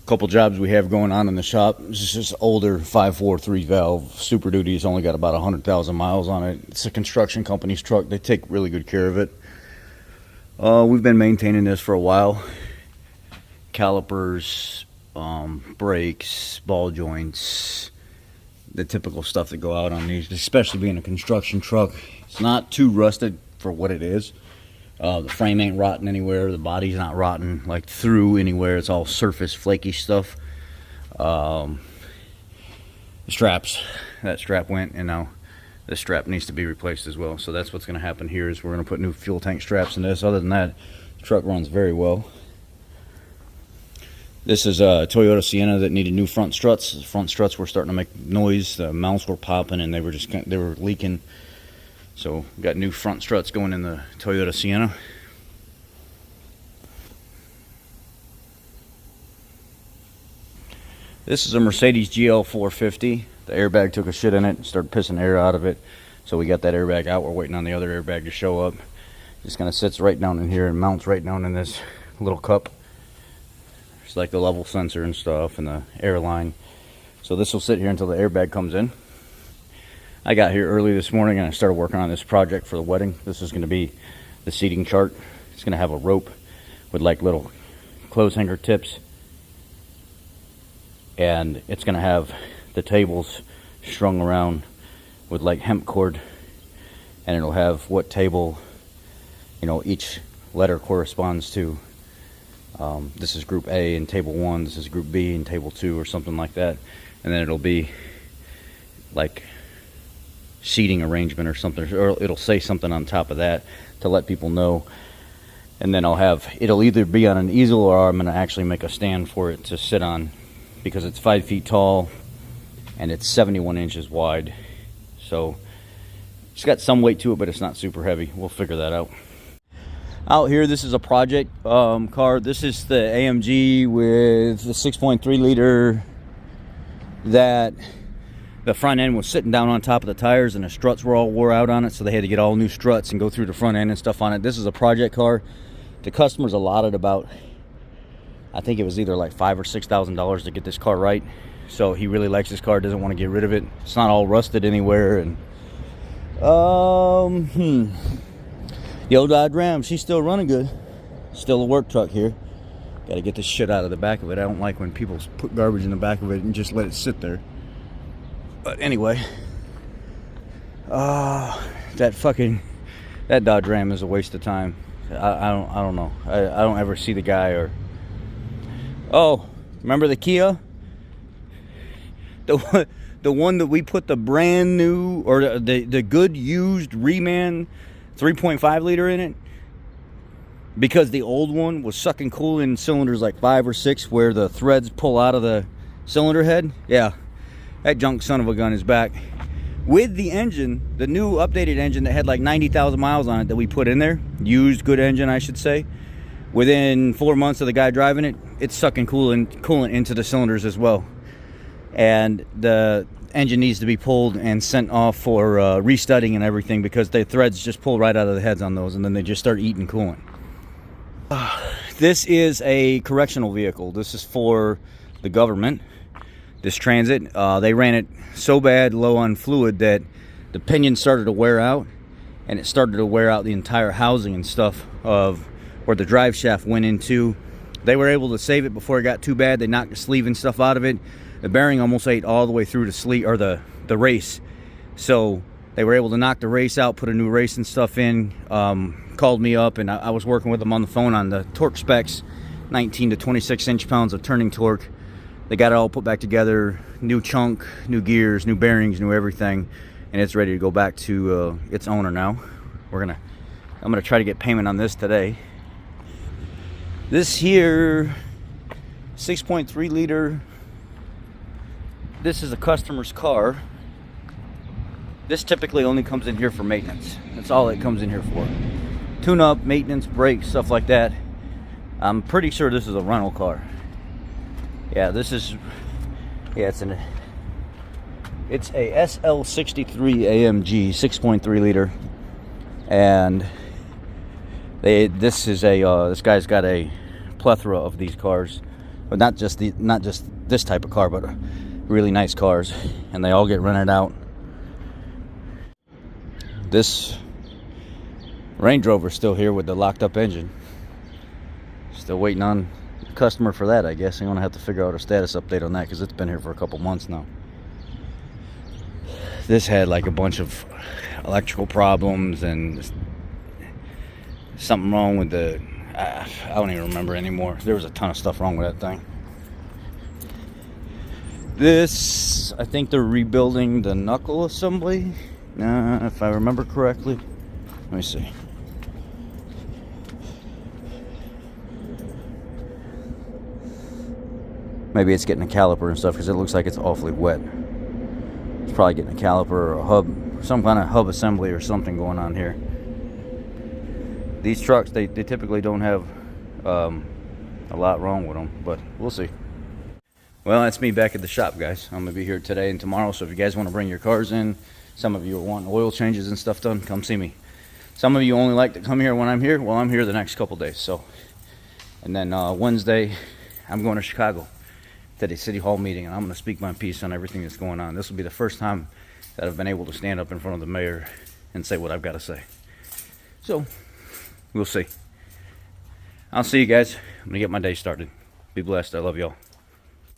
couple jobs we have going on in the shop. This is just older 5.4 3-valve Super Duty. It's only got about 100,000 miles on it. It's a construction company's truck. They take really good care of it. We've been maintaining this for a while. Calipers, brakes, ball joints, the typical stuff that go out on these, especially being a construction truck. It's not too rusted for what it is. The frame ain't rotten anywhere. The body's not rotten like through anywhere. It's all surface flaky stuff. The straps, that strap went, and now this strap needs to be replaced as well. So that's what's going to happen here, is we're going to put new fuel tank straps in this. Other than that, the truck runs very well. This is a Toyota Sienna that needed new front struts. The front struts were starting to make noise. The mounts were popping and they were leaking. So we got new front struts going in the Toyota Sienna. This is a Mercedes GL 450. The airbag took a shit in it and started pissing air out of it. So we got that airbag out. We're waiting on the other airbag to show up. Just kind of sits right down in here and mounts right down in this little cup. It's like the level sensor and stuff and the air line. So this will sit here until the airbag comes in. I got here early this morning and I started working on this project for the wedding. This is going to be the seating chart. It's going to have a rope with like little clothes hanger tips. And it's going to have the tables strung around with like hemp cord. And it'll have what table, you know, each letter corresponds to. This is group A in table 1. This is group B in table 2 or something like that. And then it'll be like seating arrangement or something, or it'll say something on top of that to let people know. And then it'll either be on an easel or I'm going to actually make a stand for it to sit on, because it's 5 feet tall and it's 71 inches wide. So it's got some weight to it, but it's not super heavy. We'll figure that out. Out here, this is a project car. This is the AMG with the 6.3 liter that the front end was sitting down on top of the tires and the struts were all wore out on it, so they had to get all new struts and go through the front end and stuff on it. This is a project car. The customer's allotted about, I think it was either like $5,000 or $6,000 to get this car right. So he really likes this car, doesn't want to get rid of it. It's not all rusted anywhere. And the old Dodge Ram, she's still running good. Still a work truck here. Got to get this shit out of the back of it. I don't like when people put garbage in the back of it and just let it sit there. But anyway, that Dodge Ram is a waste of time. I don't know. I don't ever see the guy or. Oh, remember the Kia? The one that we put the brand new or the good used reman 3.5 liter in it, because the old one was sucking cool in cylinders like 5 or 6 where the threads pull out of the cylinder head. Yeah, that junk son of a gun is back with the engine, the new updated engine that had like 90,000 miles on it that we put in there. Used good engine, I should say. Within 4 months of the guy driving it, it's sucking coolant into the cylinders as well. And the engine needs to be pulled and sent off for restudding and everything, because the threads just pull right out of the heads on those and then they just start eating coolant. This is a correctional vehicle. This is for the government. This Transit, they ran it so bad low on fluid that the pinion started to wear out, and it started to wear out the entire housing and stuff of where the drive shaft went into. They were able to save it before it got too bad. They knocked the sleeve and stuff out of it. The bearing almost ate all the way through the sleeve, or the race. So they were able to knock the race out, put a new race and stuff in. Called me up, and I was working with them on the phone on the torque specs, 19 to 26 inch-pounds of turning torque. They got it all put back together, new chunk, new gears, new bearings, new everything, and it's ready to go back to its owner now. I'm gonna try to get payment on this today. This here, 6.3 liter. This is a customer's car. This typically only comes in here for maintenance. That's all it comes in here for. Tune-up, maintenance, brakes, stuff like that. I'm pretty sure this is a rental car. Yeah, it's a SL63 AMG 6.3 liter, and this guy's got a plethora of these cars. but not just this type of car, but really nice cars, and they all get rented out. This Range Rover's still here with the locked up engine. Still waiting on the customer for that, I guess. I'm gonna have to figure out a status update on that because it's been here for a couple months now. This had like a bunch of electrical problems and something wrong with the I don't even remember anymore. There was a ton of stuff wrong with that thing. This, I think they're rebuilding the knuckle assembly, if I remember correctly. Let me see. Maybe it's getting a caliper and stuff because it looks like it's awfully wet. It's probably getting a caliper or a hub, some kind of hub assembly or something going on here. These trucks, they typically don't have a lot wrong with them, but we'll see. Well, that's me back at the shop, guys. I'm gonna be here today and tomorrow, so if you guys want to bring your cars in, some of you are wanting oil changes and stuff done, come see me. Some of you only like to come here when I'm here. Well, I'm here the next couple days. So, and then Wednesday, I'm going to Chicago to the City Hall meeting, and I'm going to speak my piece on everything that's going on. This will be the first time that I've been able to stand up in front of the mayor and say what I've got to say. So, we'll see. I'll see you guys. I'm going to get my day started. Be blessed. I love y'all.